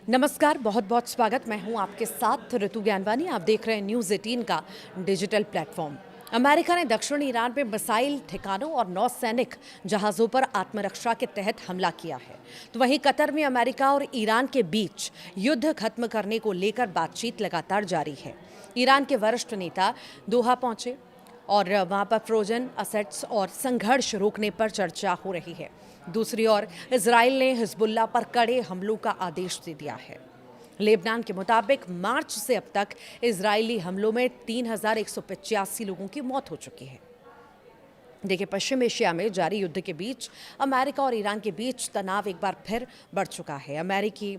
नमस्कार, बहुत बहुत स्वागत। मैं हूं आपके साथ ऋतु ज्ञानवानी। आप देख रहे हैं न्यूज़ 18 का डिजिटल प्लेटफॉर्म। अमेरिका ने दक्षिण ईरान में मिसाइल ठिकानों और नौसैनिक जहाज़ों पर आत्मरक्षा के तहत हमला किया है। तो वहीं कतर में अमेरिका और ईरान के बीच युद्ध खत्म करने को लेकर बातचीत लगातार जारी है। ईरान के वरिष्ठ नेता दोहा पहुंचे और वहां पर फ्रोजन असेट्स और संघर्ष रोकने पर चर्चा हो रही है। दूसरी ओर इजराइल ने हिजबुल्ला पर कड़े हमलों का आदेश दे दिया है। लेबनान के मुताबिक मार्च से अब तक इजरायली हमलों में 3,185 लोगों की मौत हो चुकी है। देखिए, पश्चिम एशिया में जारी युद्ध के बीच अमेरिका और ईरान के बीच तनाव एक बार फिर बढ़ चुका है। अमेरिकी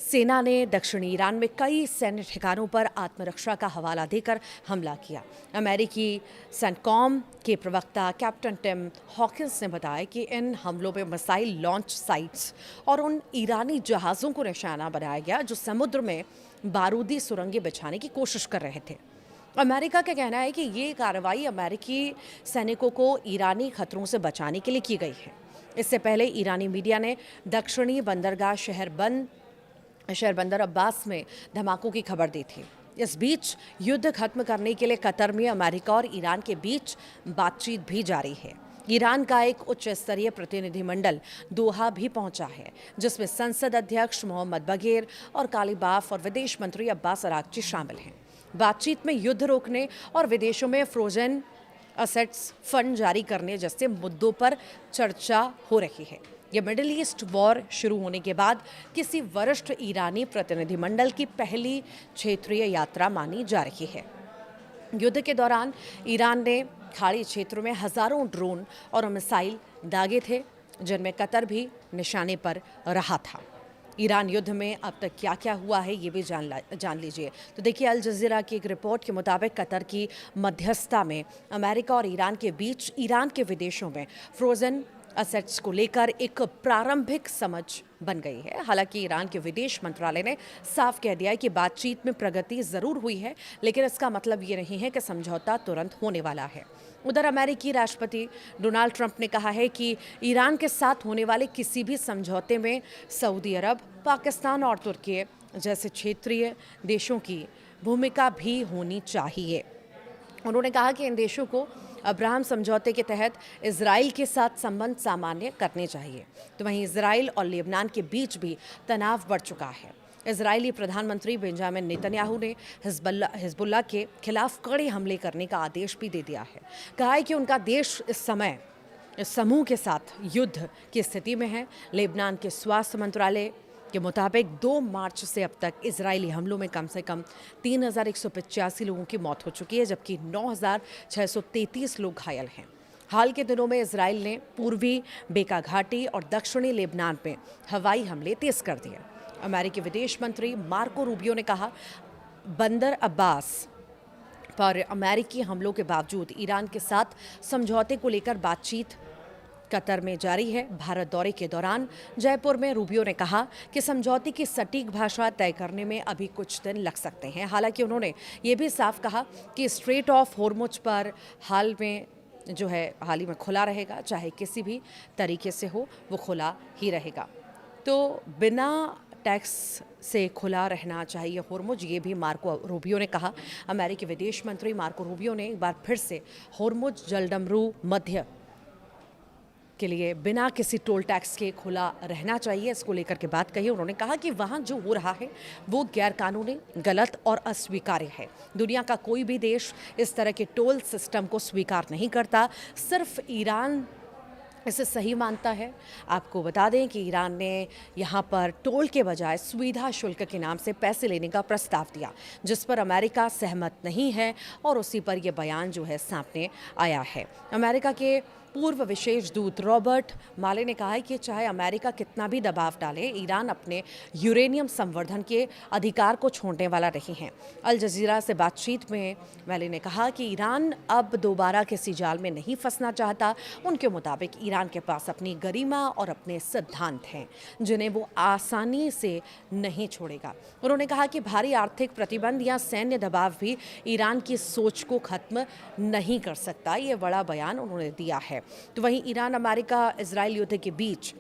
सेना ने दक्षिणी ईरान में कई सैन्य ठिकानों पर आत्मरक्षा का हवाला देकर हमला किया। अमेरिकी सेंटकॉम के प्रवक्ता कैप्टन टिम हॉकिंस ने बताया कि इन हमलों में मिसाइल लॉन्च साइट्स और उन ईरानी जहाज़ों को निशाना बनाया गया जो समुद्र में बारूदी सुरंगें बिछाने की कोशिश कर रहे थे। अमेरिका का कहना है कि ये कार्रवाई अमेरिकी सैनिकों को ईरानी खतरों से बचाने के लिए की गई है। इससे पहले ईरानी मीडिया ने दक्षिणी बंदरगाह शहर बंदर अब्बास में धमाकों की खबर दी थी। इस बीच युद्ध खत्म करने के लिए कतर में अमेरिका और ईरान के बीच बातचीत भी जारी है। ईरान का एक उच्च स्तरीय प्रतिनिधिमंडल दोहा भी पहुंचा है, जिसमें संसद अध्यक्ष मोहम्मद बगेर और कालीबाफ और विदेश मंत्री अब्बास अरागची शामिल हैं। बातचीत में युद्ध रोकने और विदेशों में फ्रोजन असेट्स फंड जारी करने जैसे मुद्दों पर चर्चा हो रही है। ये मिडिल ईस्ट वॉर शुरू होने के बाद किसी वरिष्ठ ईरानी प्रतिनिधिमंडल की पहली क्षेत्रीय यात्रा मानी जा रही है। युद्ध के दौरान ईरान ने खाड़ी क्षेत्रों में हजारों ड्रोन और मिसाइल दागे थे, जिनमें कतर भी निशाने पर रहा था। ईरान युद्ध में अब तक क्या क्या हुआ है ये भी जान लीजिए। तो देखिए, अल जज़ीरा की एक रिपोर्ट के मुताबिक कतर की मध्यस्थता में अमेरिका और ईरान के बीच ईरान के विदेशों में फ्रोजन असेट्स को लेकर एक प्रारंभिक समझ बन गई है। हालांकि ईरान के विदेश मंत्रालय ने साफ कह दिया है कि बातचीत में प्रगति जरूर हुई है, लेकिन इसका मतलब ये नहीं है कि समझौता तुरंत होने वाला है। उधर अमेरिकी राष्ट्रपति डोनाल्ड ट्रंप ने कहा है कि ईरान के साथ होने वाले किसी भी समझौते में सऊदी अरब, पाकिस्तान और तुर्की जैसे क्षेत्रीय देशों की भूमिका भी होनी चाहिए। उन्होंने कहा कि इन देशों को अब्राहम समझौते के तहत इजराइल के साथ संबंध सामान्य करने चाहिए। तो वहीं इजराइल और लेबनान के बीच भी तनाव बढ़ चुका है। इजरायली प्रधानमंत्री बेंजामिन नेतन्याहू ने हिजबुल्ला के खिलाफ कड़े हमले करने का आदेश भी दे दिया है। कहा है कि उनका देश इस समय इस समूह के साथ युद्ध की स्थिति में है। लेबनान के स्वास्थ्य मंत्रालय के मुताबिक 2 मार्च से अब तक इजरायली हमलों में कम से कम 3,185 लोगों की मौत हो चुकी है, जबकि 9,633 लोग घायल हैं। हाल के दिनों में इजराइल ने पूर्वी बेका घाटी और दक्षिणी लेबनान में हवाई हमले तेज कर दिए। अमेरिकी विदेश मंत्री मार्को रूबियो ने कहा, बंदर अब्बास पर अमेरिकी हमलों के बावजूद ईरान के साथ समझौते को लेकर बातचीत कतर में जारी है। भारत दौरे के दौरान जयपुर में रूबियो ने कहा कि समझौते की सटीक भाषा तय करने में अभी कुछ दिन लग सकते हैं। हालांकि उन्होंने ये भी साफ कहा कि स्ट्रेट ऑफ होर्मुज पर हाल ही में खुला रहेगा, चाहे किसी भी तरीके से हो, वो खुला ही रहेगा। तो बिना टैक्स से खुला रहना चाहिए होर्मुज, ये भी मार्को रूबियो ने कहा। अमेरिकी विदेश मंत्री मार्को रूबियो ने एक बार फिर से होर्मुज जलडमरू मध्य के लिए बिना किसी टोल टैक्स के खुला रहना चाहिए, इसको लेकर के बात कही। उन्होंने कहा कि वहाँ जो हो रहा है वो गैरकानूनी, गलत और अस्वीकार्य है। दुनिया का कोई भी देश इस तरह के टोल सिस्टम को स्वीकार नहीं करता, सिर्फ ईरान इसे सही मानता है। आपको बता दें कि ईरान ने यहाँ पर टोल के बजाय सुविधा शुल्क के नाम से पैसे लेने का प्रस्ताव दिया, जिस पर अमेरिका सहमत नहीं है और उसी पर यह बयान जो है सामने आया है। अमेरिका के पूर्व विशेष दूत रॉबर्ट माले ने कहा है कि चाहे अमेरिका कितना भी दबाव डाले, ईरान अपने यूरेनियम संवर्धन के अधिकार को छोड़ने वाला नहीं है। अल जजीरा से बातचीत में माले ने कहा कि ईरान अब दोबारा किसी जाल में नहीं फंसना चाहता। उनके मुताबिक ईरान के पास अपनी गरिमा और अपने सिद्धांत हैं जिन्हें वो आसानी से नहीं छोड़ेगा। उन्होंने कहा कि भारी आर्थिक प्रतिबंध या सैन्य दबाव भी ईरान की सोच को खत्म नहीं कर सकता। ये बड़ा बयान उन्होंने दिया है। तो वहीं ईरान अमेरिका इजराइल युद्ध के बीच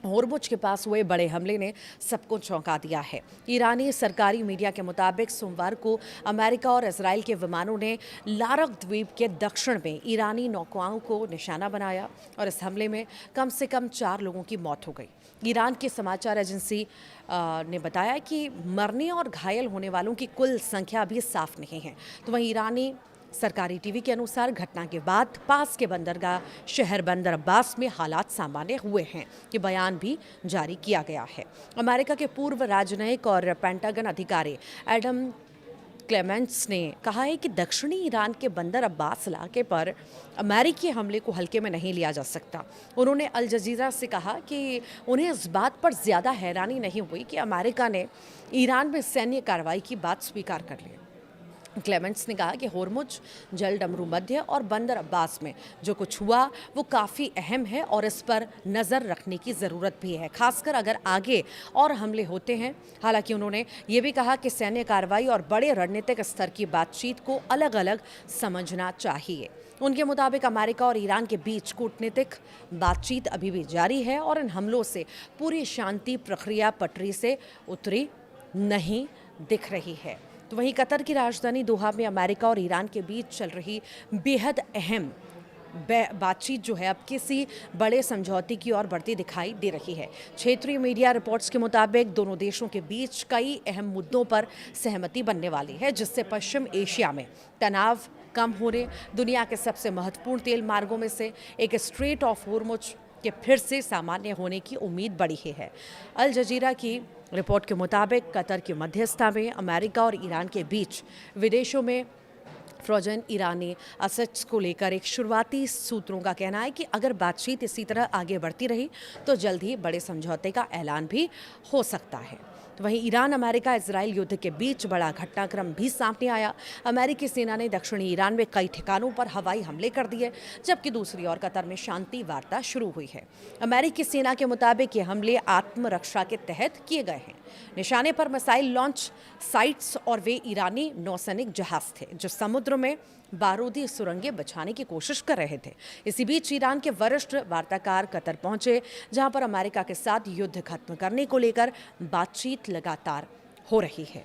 होर्मुज के पास हुए बड़े हमले ने सबको चौंका दिया है। ईरानी सरकारी मीडिया के मुताबिक सोमवार को अमेरिका और इजराइल के विमानों ने लारक द्वीप के दक्षिण में ईरानी नौकाओं को निशाना बनाया और इस हमले में कम से कम 4 लोगों की मौत हो गई। ईरान की समाचार एजेंसी ने बताया कि मरने और घायल होने वालों की कुल संख्या अभी साफ नहीं है। तो वहीं ईरानी सरकारी टीवी के अनुसार घटना के बाद पास के बंदरगाह शहर बंदर अब्बास में हालात सामान्य हुए हैं। ये बयान भी जारी किया गया है। अमेरिका के पूर्व राजनयिक और पेंटागन अधिकारी एडम क्लेमेंट्स ने कहा है कि दक्षिणी ईरान के बंदर अब्बास इलाके पर अमेरिकी हमले को हल्के में नहीं लिया जा सकता। उन्होंने अल जजीरा से कहा कि उन्हें इस बात पर ज़्यादा हैरानी नहीं हुई कि अमेरिका ने ईरान में सैन्य कार्रवाई की बात स्वीकार कर ली। क्लेमेंट्स ने कहा कि होर्मुज, जल डमरू मध्य और बंदर अब्बास में जो कुछ हुआ वो काफ़ी अहम है और इस पर नज़र रखने की ज़रूरत भी है, खासकर अगर आगे और हमले होते हैं। हालांकि उन्होंने ये भी कहा कि सैन्य कार्रवाई और बड़े रणनीतिक स्तर की बातचीत को अलग अलग समझना चाहिए। उनके मुताबिक अमेरिका और ईरान के बीच कूटनीतिक बातचीत अभी भी जारी है और इन हमलों से पूरी शांति प्रक्रिया पटरी से उतरी नहीं दिख रही है। तो वहीं कतर की राजधानी दोहा में अमेरिका और ईरान के बीच चल रही बेहद अहम बातचीत जो है अब किसी बड़े समझौते की ओर बढ़ती दिखाई दे रही है। क्षेत्रीय मीडिया रिपोर्ट्स के मुताबिक दोनों देशों के बीच कई अहम मुद्दों पर सहमति बनने वाली है, जिससे पश्चिम एशिया में तनाव कम होने, दुनिया के सबसे महत्वपूर्ण तेल मार्गों में से एक स्ट्रेट ऑफ होर्मुज के फिर से सामान्य होने की उम्मीद बढ़ी है। अल जजीरा की रिपोर्ट के मुताबिक कतर की मध्यस्थता में अमेरिका और ईरान के बीच विदेशों में फ्रोजन ईरानी असेट्स को लेकर एक शुरुआती सूत्रों का कहना है कि अगर बातचीत इसी तरह आगे बढ़ती रही तो जल्द ही बड़े समझौते का ऐलान भी हो सकता है। तो वहीं ईरान अमेरिका इजराइल युद्ध के बीच बड़ा घटनाक्रम भी सामने आया। अमेरिकी सेना ने दक्षिणी ईरान में कई ठिकानों पर हवाई हमले कर दिए, जबकि दूसरी ओर कतर में शांति वार्ता शुरू हुई है। अमेरिकी सेना के मुताबिक ये हमले आत्मरक्षा के तहत किए गए हैं। निशाने पर मिसाइल लॉन्च साइट्स और वे ईरानी नौसैनिक जहाज थे जो समुद्र में बारूदी सुरंगें बिछाने की कोशिश कर रहे थे। इसी बीच ईरान के वरिष्ठ वार्ताकार कतर पहुंचे, जहां पर अमेरिका के साथ युद्ध खत्म करने को लेकर बातचीत लगातार हो रही है।